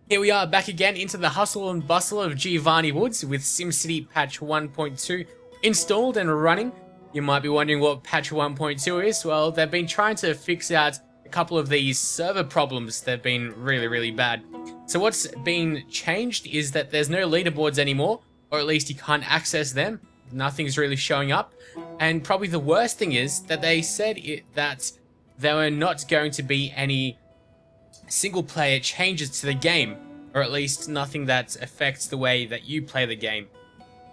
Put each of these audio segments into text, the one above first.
Here we are back again into the hustle and bustle of Giovanni Woods with SimCity patch 1.2 installed and running. You might be wondering what patch 1.2 is. Well, they've been trying to fix out a couple of these server problems that have been really bad. So what's been changed is that there's no leaderboards anymore, or at least you can't access them. Nothing's really showing up. And probably the worst thing is that they said that there were not going to be any single player changes to the game, or at least nothing that affects the way that you play the game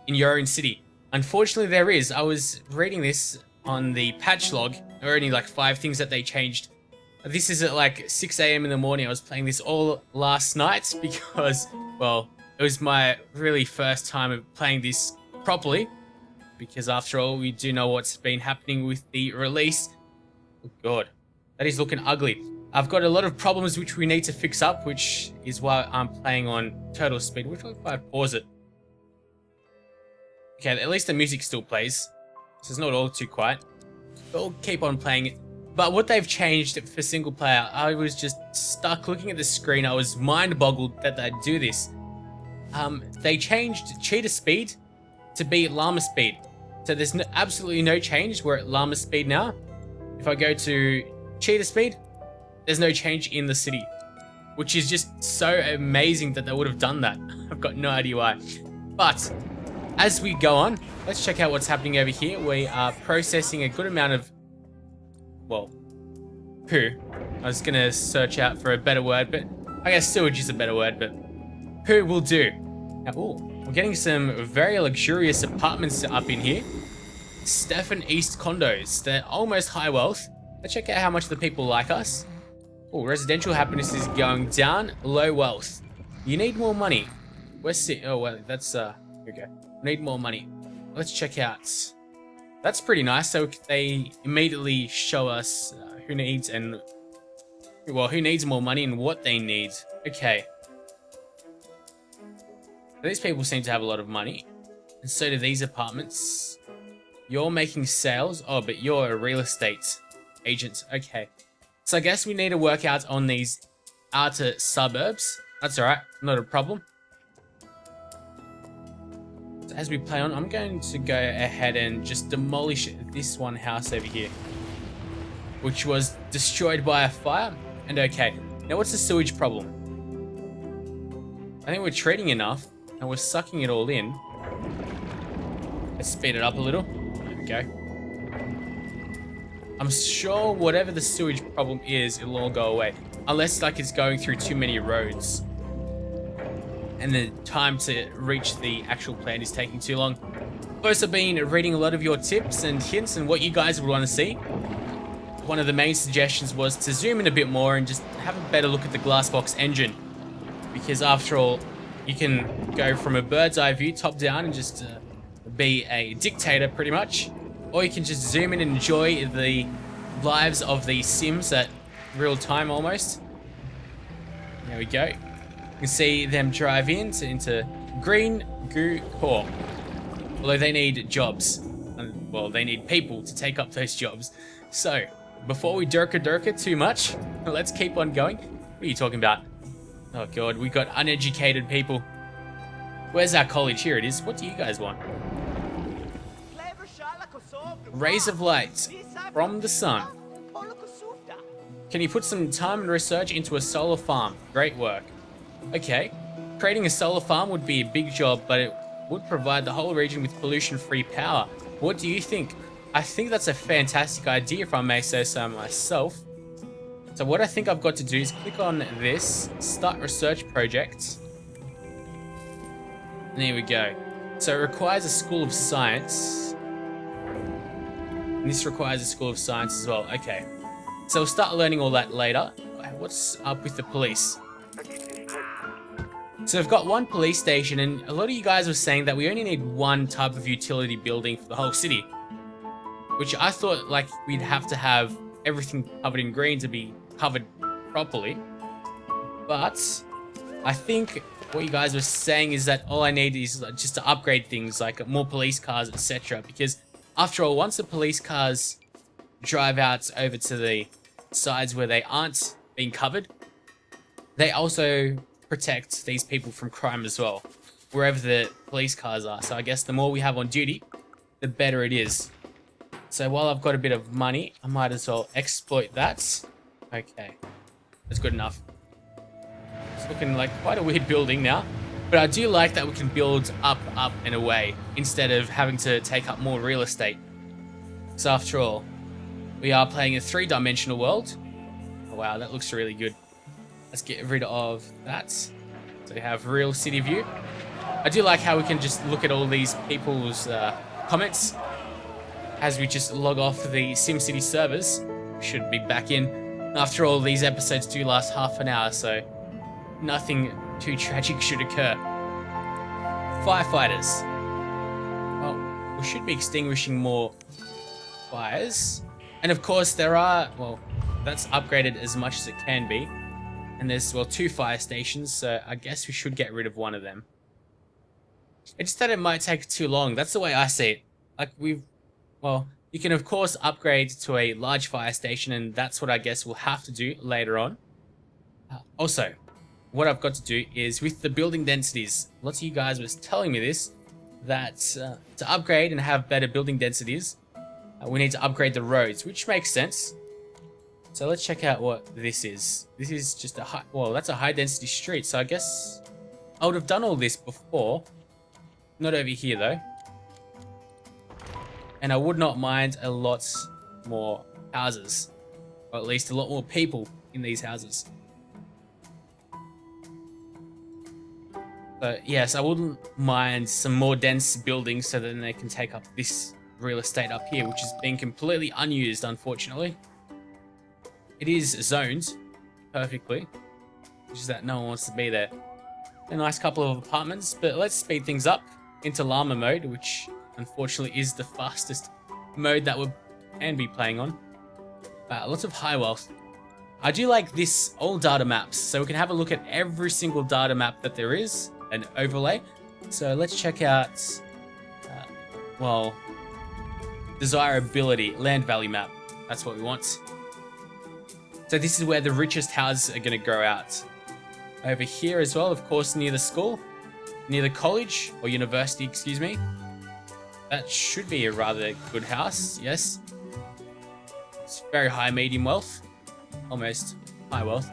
in your own city. Unfortunately, there is. I was reading this on the patch log. There were only like 5 things that they changed. This is at like 6 AM in the morning. I was playing this all last night because, well, it was my really first time of playing this properly, because after all, we do know what's been happening with the release. Oh god, that is looking ugly. I've got a lot of problems which we need to fix up, which is why I'm playing on total speed. Which one if I pause it? Okay, at least the music still plays. So it's not all too quiet. We'll keep on playing it. But what they've changed for single player, I was just stuck looking at the screen. I was mind boggled that they'd do this. They changed Cheetah speed to be llama speed. So there's absolutely no change. We're at llama speed now. If I go to Cheetah speed, there's no change in the city, which is just so amazing that they would have done that. I've got no idea why. But as we go on, let's check out what's happening over here. We are processing a good amount of, well, poo. I was gonna search out for a better word, but I guess sewage is a better word, but poo will do. Now, we're getting some very luxurious apartments up in here. Stefan East condos. They're almost high wealth. Let's check out how much the people like us. Oh, residential happiness is going down. Low wealth. You need more money. Oh, well, that's, okay. Need more money. Let's check out. That's pretty nice. So they immediately show us who needs more money and what they need. Okay. These people seem to have a lot of money. And so do these apartments. You're making sales. Oh, but you're a real estate agent. Okay. So I guess we need to work out on these outer suburbs. That's alright, not a problem. So as we play on, I'm going to go ahead and just demolish this one house over here, which was destroyed by a fire. And okay, now what's the sewage problem? I think we're treating enough, and we're sucking it all in. Let's speed it up a little. There we go. I'm sure whatever the sewage problem is, it'll all go away. Unless like it's going through too many roads and the time to reach the actual plant is taking too long. I've also been reading a lot of your tips and hints and what you guys would want to see. One of the main suggestions was to zoom in a bit more and just have a better look at the glassbox engine. Because after all, you can go from a bird's eye view top down and just be a dictator pretty much. Or you can just zoom in and enjoy the lives of the Sims at real time almost. There we go. You can see them drive into Green Goo Corp. Although they need jobs. Well, they need people to take up those jobs. So, before we durka too much, let's keep on going. What are you talking about? Oh god, we got uneducated people. Where's our college? Here it is. What do you guys want? Rays of light from the sun. Can you put some time and research into a solar farm? Great work. Okay. Creating a solar farm would be a big job, but it would provide the whole region with pollution-free power. What do you think? I think that's a fantastic idea, if I may say so myself. So what I think I've got to do is click on this, start research project. And there we go. So it requires a school of science. And this requires a school of science as well. Okay. So we'll start learning all that later. What's up with the police? So we've got one police station, and a lot of you guys were saying that we only need one type of utility building for the whole city. Which I thought like we'd have to have everything covered in green to be covered properly. But I think what you guys were saying is that all I need is just to upgrade things like more police cars, etc. Because after all, once the police cars drive out over to the sides where they aren't being covered, they also protect these people from crime as well, wherever the police cars are. So I guess the more we have on duty, the better it is. So while I've got a bit of money, I might as well exploit that. Okay, that's good enough. It's looking like quite a weird building now, but I do like that we can build up, and away instead of having to take up more real estate. So after all, we are playing a 3-dimensional world. Oh, wow, that looks really good. Let's get rid of that. So we have real city view. I do like how we can just look at all these people's comments as we just log off the SimCity servers. We should be back in. After all, these episodes do last half an hour, so nothing too tragic should occur. Firefighters. Well, we should be extinguishing more fires. And of course there are, well, that's upgraded as much as it can be. And there's, well, 2 fire stations, so I guess we should get rid of one of them. It's just that it might take too long. That's the way I see it. Like, well, you can of course upgrade to a large fire station, and that's what I guess we'll have to do later on. Also, what I've got to do is with the building densities, lots of you guys was telling me this, that to upgrade and have better building densities, we need to upgrade the roads, which makes sense. So let's check out what this is. This is just a high, well, that's a high density street, so I guess I would have done all this before. Not over here though. And I would not mind a lot more houses, or at least a lot more people in these houses. So yes, I wouldn't mind some more dense buildings so that then they can take up this real estate up here, which is being completely unused, unfortunately. It is zoned perfectly, which is that no one wants to be there. A nice couple of apartments, but let's speed things up into llama mode, which unfortunately is the fastest mode that we can be playing on. Lots of high wealth. I do like this all data maps, so we can have a look at every single data map that there is, an overlay. So let's check out, well, desirability, land value map. That's what we want. So this is where the richest houses are going to grow out. Over here as well, of course, near the school, near the college, or university, excuse me. That should be a rather good house, yes. It's very high medium wealth, almost high wealth.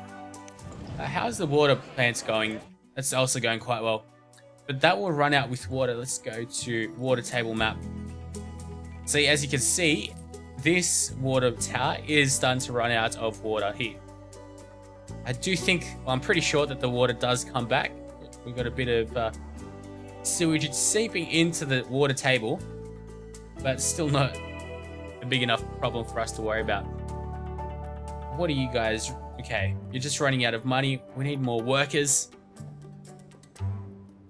How's the water plants going? That's also going quite well. But that will run out with water. Let's go to water table map. So as you can see, this water tower is starting to run out of water here. I do think, well, I'm pretty sure that the water does come back. We've got a bit of sewage seeping into the water table, but still not a big enough problem for us to worry about. What are you guys? Okay, you're just running out of money. We need more workers.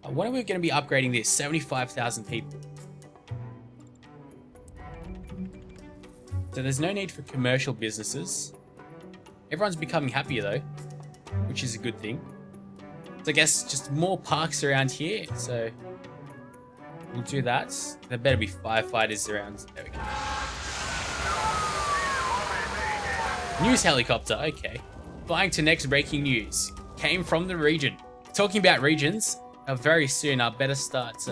When are we going to be upgrading this? 75,000 people. So there's no need for commercial businesses. Everyone's becoming happier though, which is a good thing. So I guess just more parks around here. So we'll do that. There better be firefighters around. There we go. News helicopter, okay. Flying to next breaking news. Came from the region. Talking about regions, very soon I better start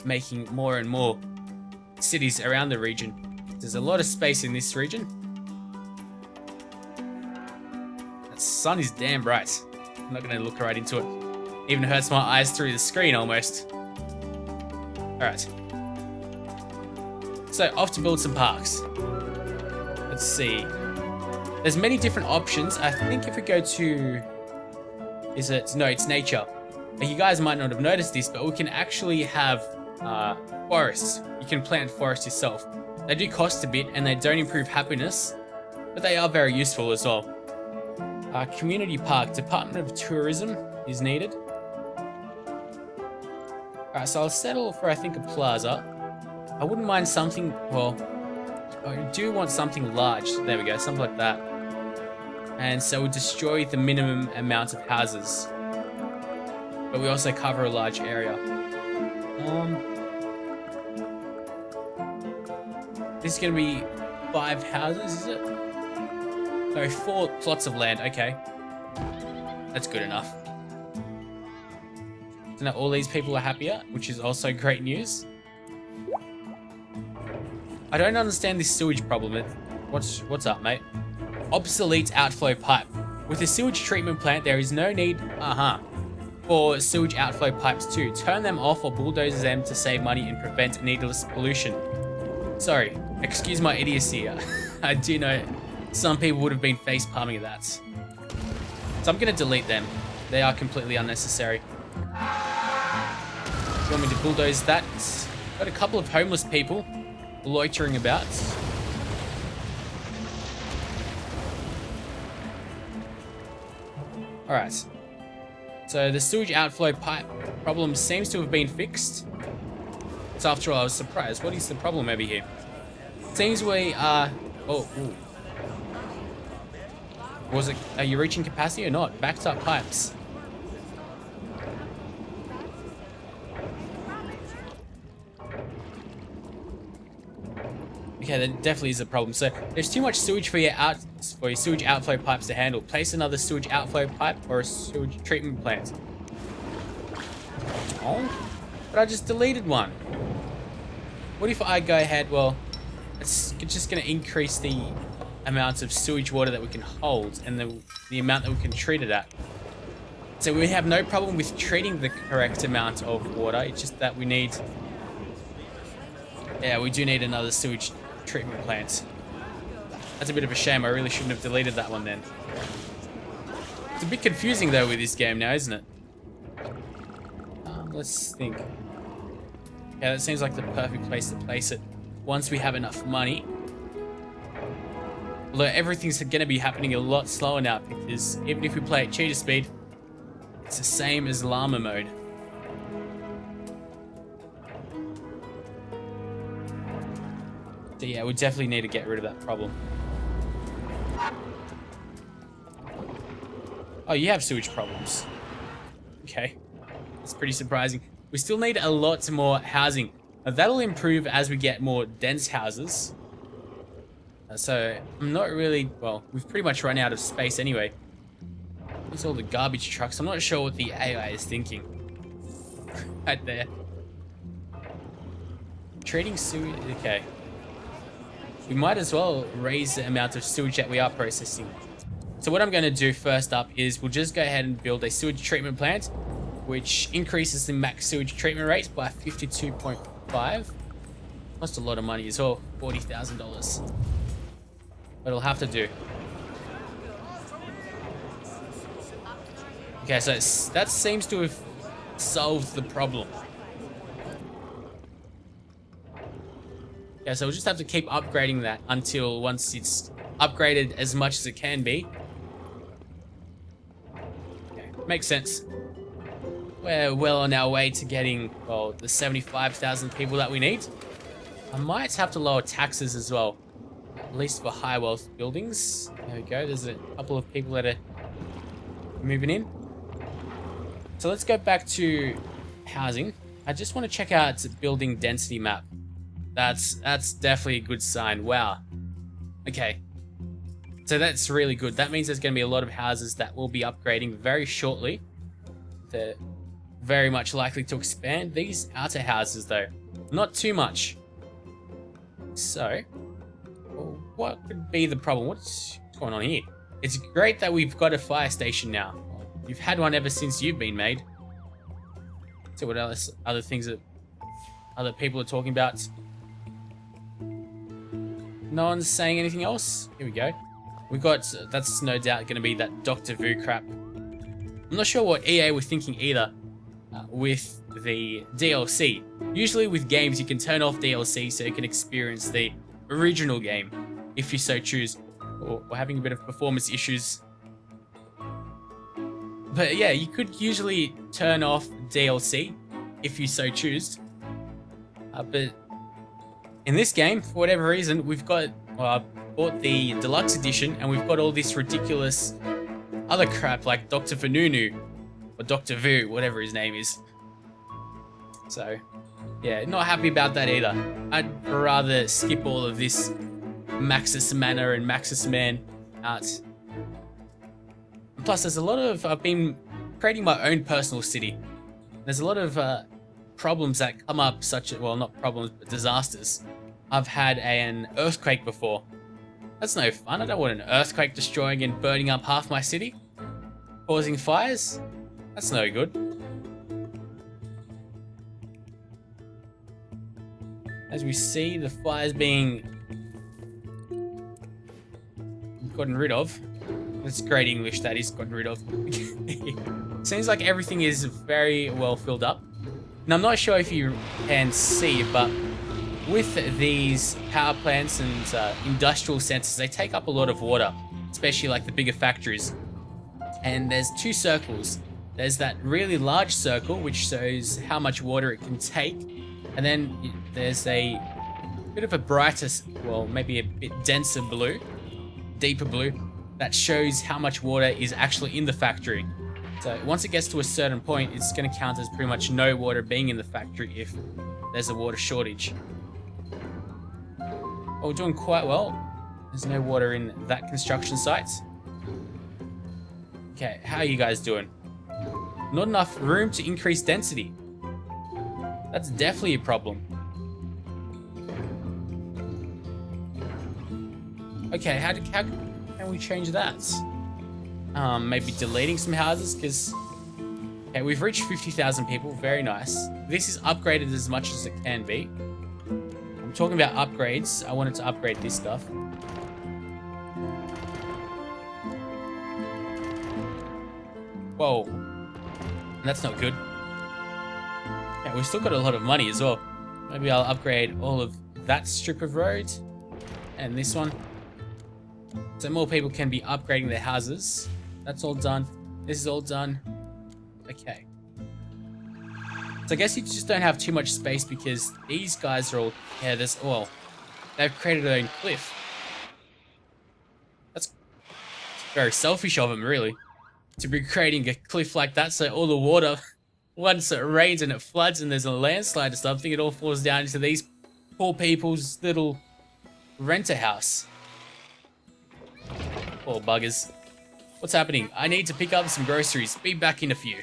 making more and more cities around the region. There's a lot of space in this region. That sun is damn bright. I'm not going to look right into it. Even hurts my eyes through the screen almost. Alright. So, off to build some parks. Let's see. There's many different options. I think if we go to... No, it's nature. You guys might not have noticed this, but we can actually have forests. You can plant forests yourself. They do cost a bit and they don't improve happiness, but they are very useful as well. Community park, Department of Tourism is needed. Alright, so I'll settle for, I think, a plaza. I wouldn't mind something, well, I do want something large. There we go, something like that. And so we'll destroy the minimum amount of houses. But we also cover a large area. This is going to be 5 houses, is it? No, 4 plots of land. Okay. That's good enough. So now all these people are happier, which is also great news. I don't understand this sewage problem. What's up, mate? Obsolete outflow pipe. With a sewage treatment plant, there is no need, for sewage outflow pipes too. Turn them off or bulldoze them to save money and prevent needless pollution. Sorry, excuse my idiocy. I do know some people would have been face palming at that. So I'm gonna delete them. They are completely unnecessary. You want me to bulldoze that? Got a couple of homeless people loitering about. Alright. So the sewage outflow pipe problem seems to have been fixed. So after all, I was surprised. What is the problem over here? Seems we are... Oh, ooh. Are you reaching capacity or not? Backed up pipes. Okay, that definitely is a problem. So there's too much sewage for your sewage outflow pipes to handle. Place another sewage outflow pipe or a sewage treatment plant. Oh, but I just deleted one. What if I go ahead? Well, it's just going to increase the amount of sewage water that we can hold and the amount that we can treat it at. So we have no problem with treating the correct amount of water. It's just that we need... Yeah, we do need another sewage treatment plant. That's a bit of a shame. I really shouldn't have deleted that one then. It's a bit confusing though with this game now, isn't it? Let's think. Yeah, that seems like the perfect place to place it once we have enough money. Although everything's going to be happening a lot slower now because even if we play at cheetah speed, it's the same as llama mode. So yeah, we definitely need to get rid of that problem. Oh, you have sewage problems. Okay. That's pretty surprising. We still need a lot more housing. Now, that'll improve as we get more dense houses. So I'm not really... Well, we've pretty much run out of space anyway. There's all the garbage trucks. I'm not sure what the AI is thinking. Right there. Treating sewage... Okay. We might as well raise the amount of sewage that we are processing. So what I'm going to do first up is we'll just go ahead and build a sewage treatment plant, which increases the max sewage treatment rate by 52.5. Cost a lot of money as well, $40,000. But it'll have to do. Okay, so that seems to have solved the problem. Yeah, so we'll just have to keep upgrading that until once it's upgraded as much as it can be. Okay, makes sense. We're well on our way to getting, well, the 75,000 people that we need. I might have to lower taxes as well, at least for high wealth buildings. There we go, there's a couple of people that are moving in. So let's go back to housing. I just want to check out the building density map. That's definitely a good sign. Wow. Okay. So that's really good. That means there's going to be a lot of houses that will be upgrading very shortly. They're very much likely to expand. These outer houses, though, not too much. So, what could be the problem? What's going on here? It's great that we've got a fire station now. You've had one ever since you've been made. So what else? Other things that other people are talking about. No one's saying anything else? Here we go. We've got, that's no doubt going to be that Dr. Vu crap. I'm not sure what EA were thinking either with the DLC. Usually with games you can turn off DLC so you can experience the original game if you so choose. We're having a bit of performance issues. But yeah, you could usually turn off DLC if you so choose. But in this game, for whatever reason, we've got... Well, I bought the Deluxe edition, and we've got all this ridiculous other crap like Dr. Vanunu, or Dr. Vu, whatever his name is. So, yeah, not happy about that either. I'd rather skip all of this Maxis Manor and Maxis Man out. Plus, there's a lot of... I've been creating my own personal city. There's a lot of problems that come up, such as, well, not problems, but disasters. I've had an earthquake before. That's no fun. I don't want an earthquake destroying and burning up half my city, causing fires. That's no good. As we see, the fires being gotten rid of. That's great English, that is gotten rid of. Seems like everything is very well filled up. Now, I'm not sure if you can see, but with these power plants and industrial centers, they take up a lot of water, especially like the bigger factories. And there's two circles. There's that really large circle, which shows how much water it can take. And then there's a bit of a brighter, well, maybe a bit denser blue, deeper blue, that shows how much water is actually in the factory. So once it gets to a certain point, it's going to count as pretty much no water being in the factory if there's a water shortage. Oh, we're doing quite well. There's no water in that construction site. Okay, how are you guys doing? Not enough room to increase density. That's definitely a problem. Okay, how can we change that? Maybe deleting some houses, because... Okay, we've reached 50,000 people. Very nice. This is upgraded as much as it can be. I'm talking about upgrades. I wanted to upgrade this stuff. Whoa. That's not good. Okay, we've still got a lot of money as well. Maybe I'll upgrade all of that strip of road. And this one. So more people can be upgrading their houses. That's all done. This is all done. Okay. So I guess you just don't have too much space because these guys are all... Yeah, there's... Well, they've created their own cliff. That's very selfish of them, really. To be creating a cliff like that so all the water... Once it rains and it floods and there's a landslide or something, it all falls down into these poor people's little renter house. Poor buggers. What's happening? I need to pick up some groceries. Be back in a few.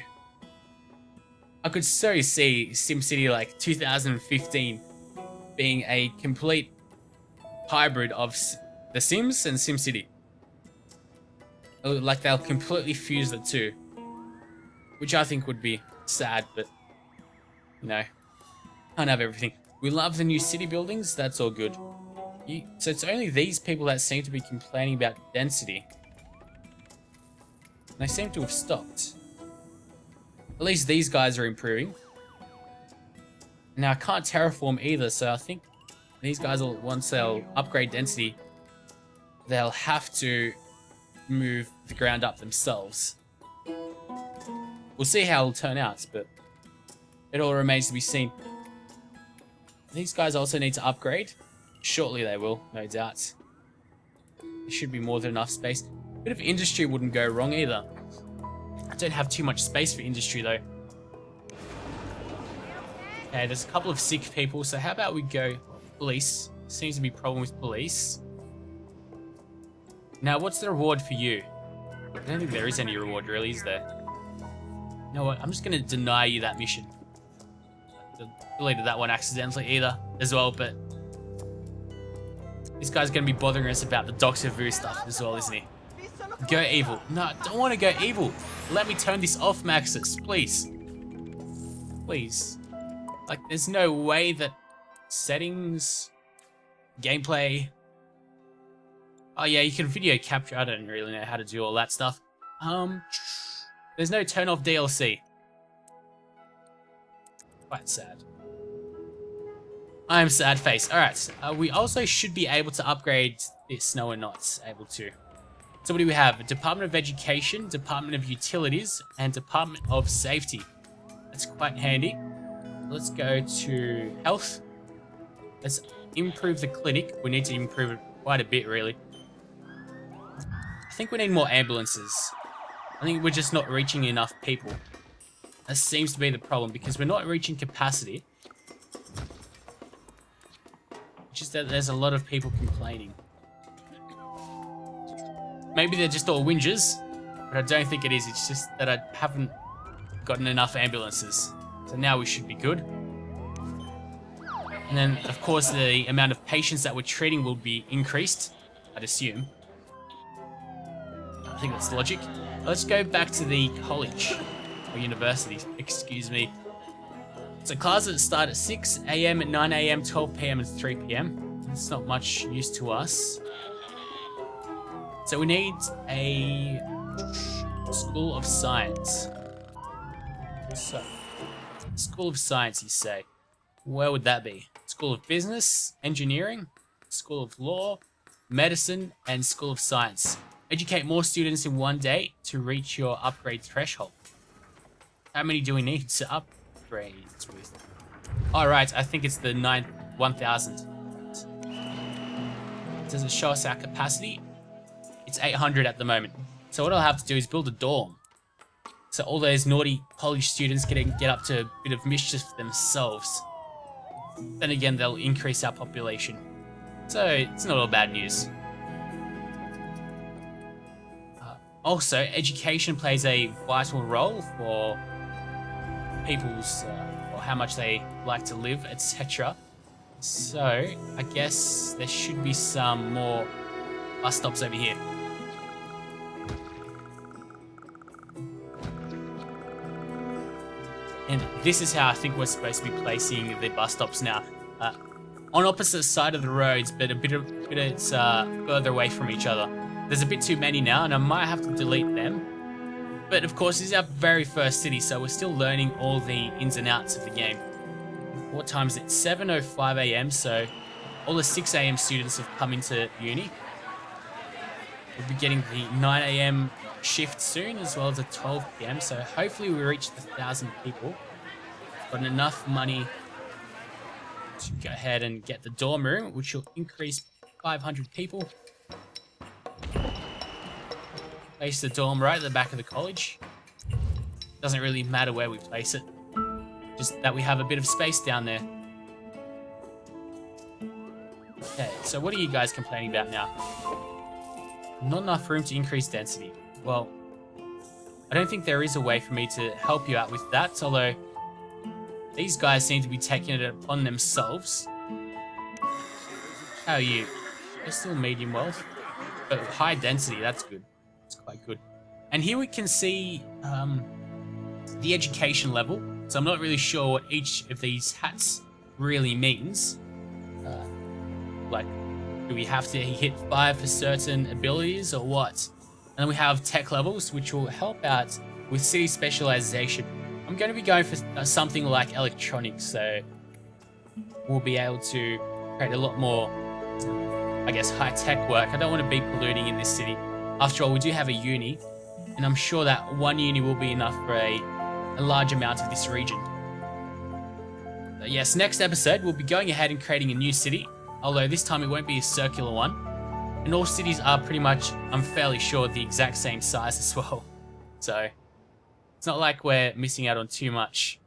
I could so see SimCity like 2015 being a complete hybrid of The Sims and SimCity. Like they'll completely fuse the two. Which I think would be sad, but you know, can't have everything. We love the new city buildings. That's all good. So it's only these people that seem to be complaining about density. They seem to have stopped. At least these guys are improving. Now I can't terraform either, so I think these guys will, once they'll upgrade density, they'll have to move the ground up themselves. We'll see how it'll turn out, but it all remains to be seen. These guys also need to upgrade. Shortly they will, no doubt. There should be more than enough space. A bit of industry wouldn't go wrong either. I don't have too much space for industry though. Okay, there's a couple of sick people, so how about we go police? Seems to be a problem with police. Now, what's the reward for you? I don't think there is any reward really, is there? You know what, I'm just going to deny you that mission. I deleted that one accidentally either as well, but this guy's going to be bothering us about the Doctor Vu stuff as well, isn't he? Go evil. No, I don't want to go evil. Let me turn this off, Maxis, please. Please. Like, there's no way that settings, gameplay... Oh yeah, you can video capture. I don't really know how to do all that stuff. There's no turn off DLC. Quite sad. I am sad face. Alright, we also should be able to upgrade this. No, we're not able to. So what do we have? Department of Education, Department of Utilities, and Department of Safety. That's quite handy. Let's go to Health. Let's improve the clinic. We need to improve it quite a bit, really. I think we need more ambulances. I think we're just not reaching enough people. That seems to be the problem, because we're not reaching capacity. Just that there's a lot of people complaining. Maybe they're just all whingers, but I don't think it is. It's just that I haven't gotten enough ambulances. So now we should be good. And then, of course, the amount of patients that we're treating will be increased, I'd assume. I think that's logic. Let's go back to the college, or university, excuse me. So classes start at 6 a.m., 9 a.m., 12 p.m. and 3 p.m. It's not much use to us. So we need a School of Science. So, School of Science, you say. Where would that be? School of Business, Engineering, School of Law, Medicine, and School of Science. Educate more students in one day to reach your upgrade threshold. How many do we need to upgrade with? Alright, I think it's the 1,000. Does it show us our capacity? It's 800 at the moment. So what I'll have to do is build a dorm. So all those naughty college students can get up to a bit of mischief themselves. Then again, they'll increase our population. So it's not all bad news. Also, education plays a vital role for people's, or how much they like to live, etc. So I guess there should be some more bus stops over here. And this is how I think we're supposed to be placing the bus stops now. On opposite side of the roads, but a bit further away from each other. There's a bit too many now, and I might have to delete them. But of course, this is our very first city, so we're still learning all the ins and outs of the game. What time is it? 7:05 a.m., so all the 6 a.m. students have come into uni. We'll be getting the 9 a.m. shift soon, as well as a 12 p.m. So hopefully we reach the 1,000 people. Got enough money to go ahead and get the dorm room, which will increase 500 people. Place the dorm right at the back of the college. Doesn't really matter where we place it, just that we have a bit of space down there. Okay, so what are you guys complaining about now? Not enough room to increase density. Well, I don't think there is a way for me to help you out with that, although these guys seem to be taking it upon themselves. How are you? You're still medium wealth, but high density, that's good. It's quite good. And here we can see the education level. So I'm not really sure what each of these hats really means. Like, do we have to hit 5 for certain abilities or what? And then we have tech levels, which will help out with city specialization. I'm going to be going for something like electronics, so we'll be able to create a lot more, I guess, high-tech work. I don't want to be polluting in this city. After all, we do have a uni, and I'm sure that one uni will be enough for a large amount of this region. But yes, next episode, we'll be going ahead and creating a new city, although this time it won't be a circular one. And all cities are pretty much, I'm fairly sure, the exact same size as well. So it's not like we're missing out on too much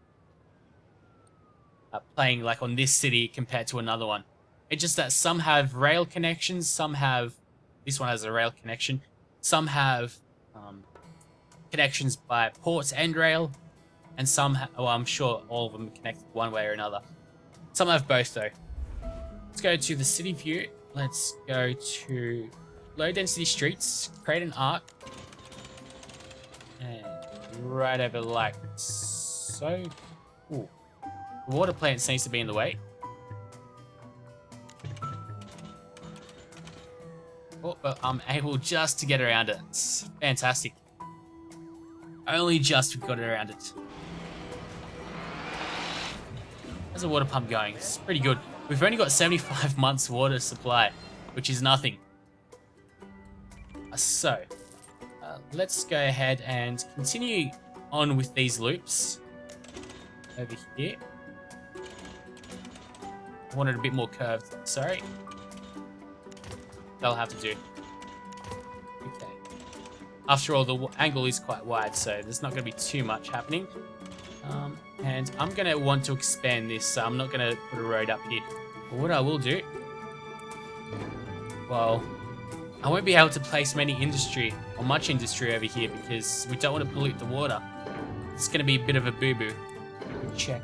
playing like on this city compared to another one. It's just that some have rail connections, some have, this one has a rail connection, some have connections by ports and rail, and some, well, I'm sure all of them are connected one way or another. Some have both though. Let's go to the city view. Let's go to low density streets, create an arc, and right over like so. Ooh. The water plant seems to be in the way. Oh, but I'm able just to get around it. It's fantastic. Only just got around it. How's the water pump going? It's pretty good. We've only got 75 months water supply, which is nothing. So, let's go ahead and continue on with these loops over here. I want it a bit more curved, sorry. That'll have to do. Okay. After all, the angle is quite wide, so there's not going to be too much happening. And I'm going to want to expand this, so I'm not going to put a road up here. But what I will do, well, I won't be able to place many industry, or much industry over here, because we don't want to pollute the water. It's going to be a bit of a boo-boo. Quick check.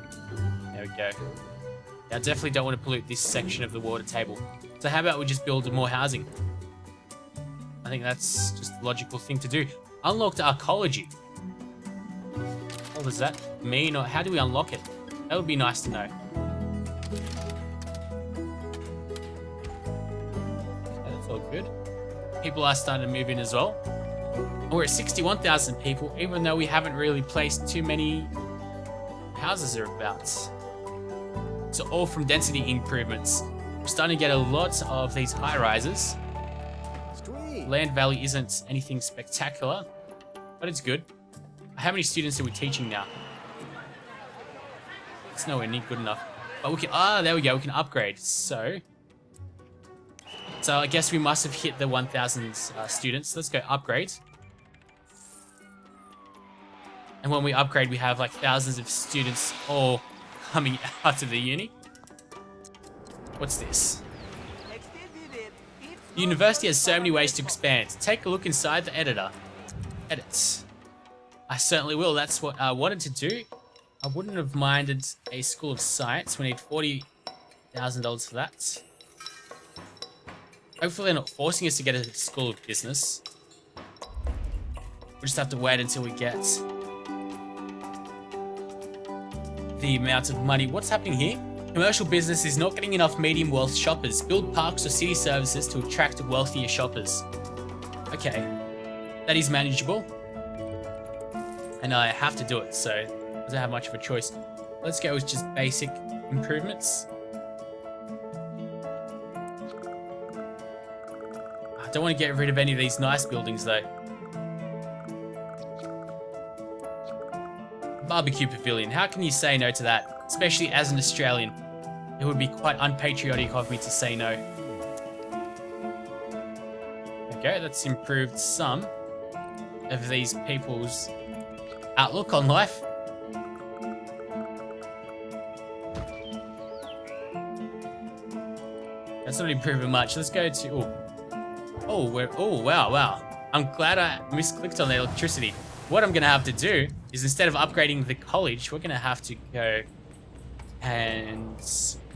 There we go. I definitely don't want to pollute this section of the water table. So how about we just build more housing? I think that's just a logical thing to do. Unlocked archaeology. What does that mean? Or how do we unlock it? That would be nice to know. Okay, that's all good. People are starting to move in as well. We're at 61,000 people, even though we haven't really placed too many houses thereabouts. So all from density improvements. We're starting to get a lot of these high rises. Sweet. Land value isn't anything spectacular, but it's good. How many students are we teaching now? It's nowhere near good enough. But we can, there we go, we can upgrade. So I guess we must have hit the 1,000 students. Let's go upgrade. And when we upgrade, we have like thousands of students all coming out of the uni. What's this? The university has so many ways to expand. Take a look inside the editor. Edits. I certainly will. That's what I wanted to do. I wouldn't have minded a school of science. We need $40,000 for that. Hopefully they're not forcing us to get a school of business. We just have to wait until we get the amount of money. What's happening here? Commercial business is not getting enough medium wealth shoppers. Build parks or city services to attract wealthier shoppers. Okay, that is manageable. And I have to do it, so I don't have much of a choice. Let's go with just basic improvements. I don't want to get rid of any of these nice buildings though. Barbecue pavilion, how can you say no to that? Especially as an Australian. It would be quite unpatriotic of me to say no. Okay, that's improved some of these people's outlook on life. That's not improving much. Let's go to... Oh, wow. I'm glad I misclicked on the electricity. What I'm going to have to do is instead of upgrading the college, we're going to have to go and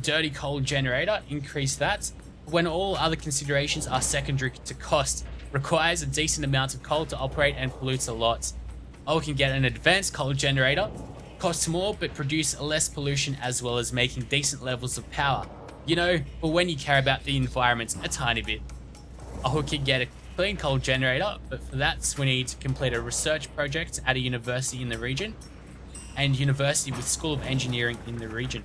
dirty coal generator, increase that. When all other considerations are secondary to cost, requires a decent amount of coal to operate and pollutes a lot. Or we can get an advanced coal generator, costs more but produce less pollution as well as making decent levels of power. You know, but when you care about the environment a tiny bit. Or we can get a clean coal generator, but for that we need to complete a research project at a university in the region and university with School of Engineering in the region.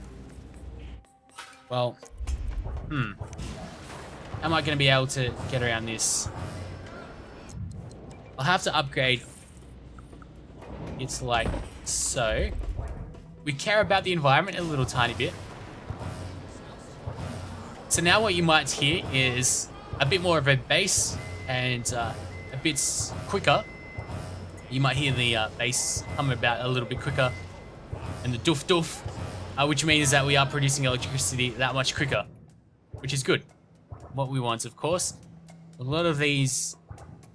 Well, am I going to be able to get around this? I'll have to upgrade. It's like so. We care about the environment a little tiny bit. So now what you might hear is a bit more of a bass and a bit quicker. You might hear the bass hum about a little bit quicker and the doof doof, which means that we are producing electricity that much quicker, which is good. What we want, of course. A lot of these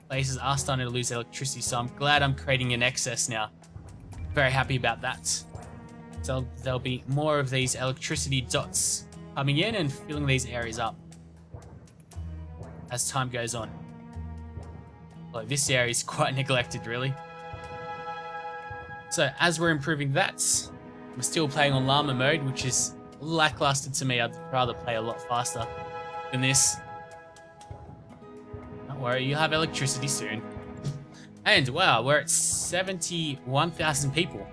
places are starting to lose electricity, so I'm glad I'm creating an excess now. Very happy about that. So there'll be more of these electricity dots coming in and filling these areas up as time goes on. Well, this area is quite neglected, really. So as we're improving that, we're still playing on llama mode, which is lackluster to me. I'd rather play a lot faster than this. Don't worry, you'll have electricity soon. And wow, we're at 71,000 people.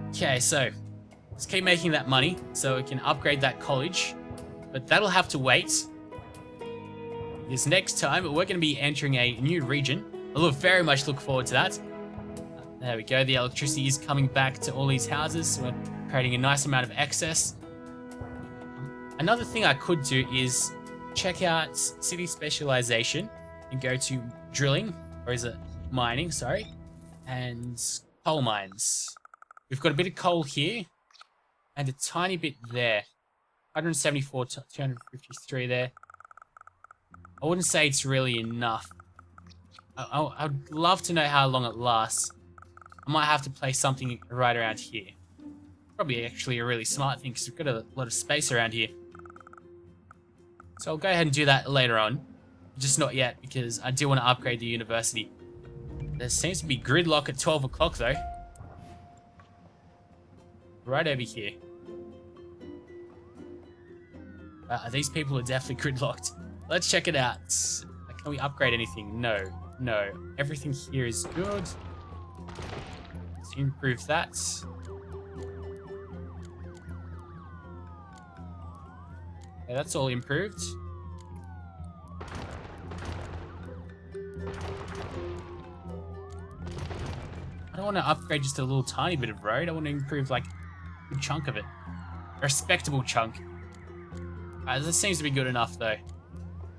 Okay, so let's keep making that money so we can upgrade that college. But that'll have to wait. Because next time we're going to be entering a new region. I very much look forward to that. There we go. The electricity is coming back to all these houses. We're creating a nice amount of excess. Another thing I could do is check out city specialization and go to drilling, or is it mining, sorry, and coal mines. We've got a bit of coal here and a tiny bit there. 174 to 253 there. I wouldn't say it's really enough. I'd love to know how long it lasts. I might have to place something right around here. Probably actually a really smart thing because we've got a lot of space around here. So I'll go ahead and do that later on. Just not yet because I do want to upgrade the university. There seems to be gridlock at 12 o'clock though. Right over here. These people are definitely gridlocked. Let's check it out. Can we upgrade anything? No. No. Everything here is good. Let's improve that. Okay, that's all improved. I don't want to upgrade just a little tiny bit of road. I want to improve like a good chunk of it. A respectable chunk. This seems to be good enough though.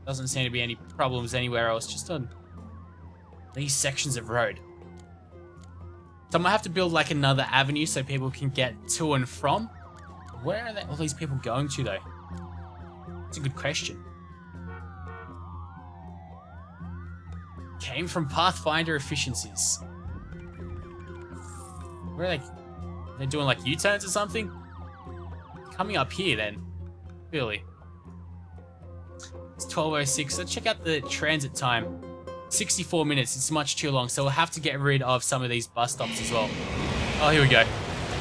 Doesn't seem to be any problems anywhere else, just on these sections of road. So I might have to build like another avenue so people can get to and from. Where are all these people going to though? That's a good question. Came from Pathfinder efficiencies. Where are they? They're doing like U-turns or something? Coming up here then. Really. It's 12:06. Let's check out the transit time. 64 minutes. It's much too long, so we'll have to get rid of some of these bus stops as well. Oh, here we go.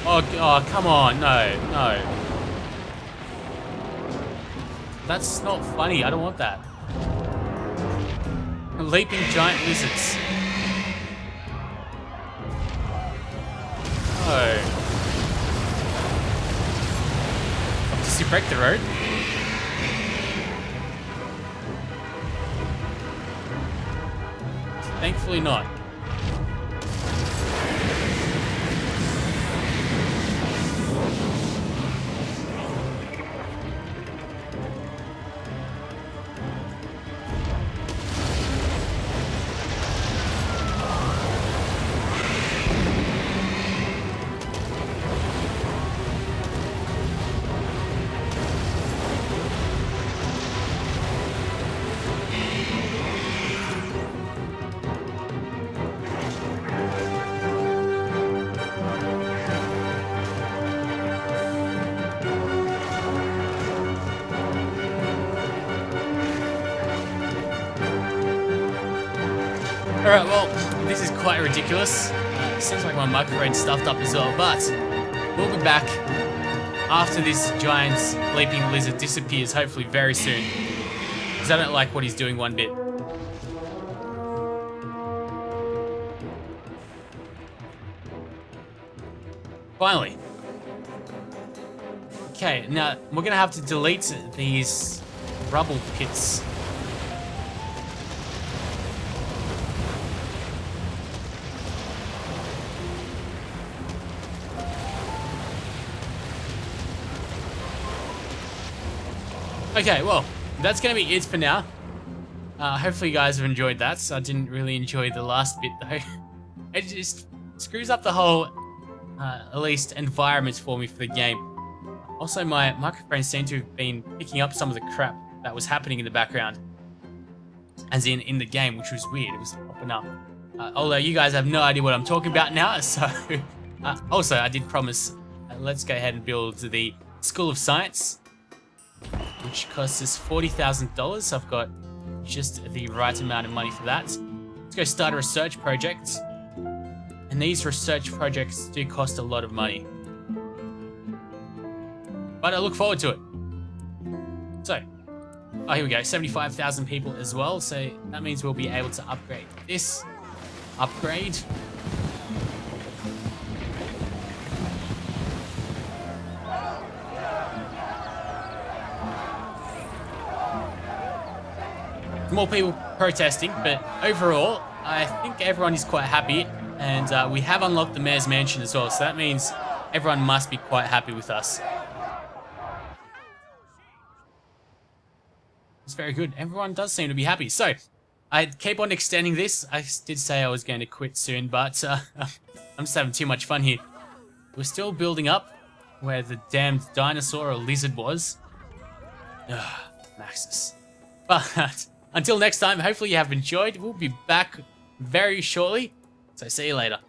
Oh, come on. No, no. That's not funny. I don't want that. Leaping giant lizards. No. Does he break the road? Thankfully not. Alright, well, this is quite ridiculous. Seems like my microphone's stuffed up as well, but we'll be back after this giant leaping lizard disappears, hopefully very soon. Because I don't like what he's doing one bit. Finally. Okay, now we're going to have to delete these rubble pits. Okay, well, that's going to be it for now. Hopefully you guys have enjoyed that. I didn't really enjoy the last bit, though. It just screws up the whole, at least, environment for me for the game. Also, my microphone seemed to have been picking up some of the crap that was happening in the background. As in the game, which was weird. It was popping up. Although you guys have no idea what I'm talking about now, so... also, I did promise, let's go ahead and build the School of Science, which costs us $40,000. I've got just the right amount of money for that. Let's go start a research project. And these research projects do cost a lot of money. But I look forward to it. So, oh, here we go. 75,000 people as well. So that means we'll be able to upgrade this. Upgrade. More people protesting, but overall, I think everyone is quite happy, and we have unlocked the Mayor's Mansion as well, so that means everyone must be quite happy with us. It's very good. Everyone does seem to be happy. So, I keep on extending this. I did say I was going to quit soon, but I'm just having too much fun here. We're still building up where the damned dinosaur or lizard was. Ugh, Maxis. But... until next time, hopefully you have enjoyed. We'll be back very shortly. So see you later.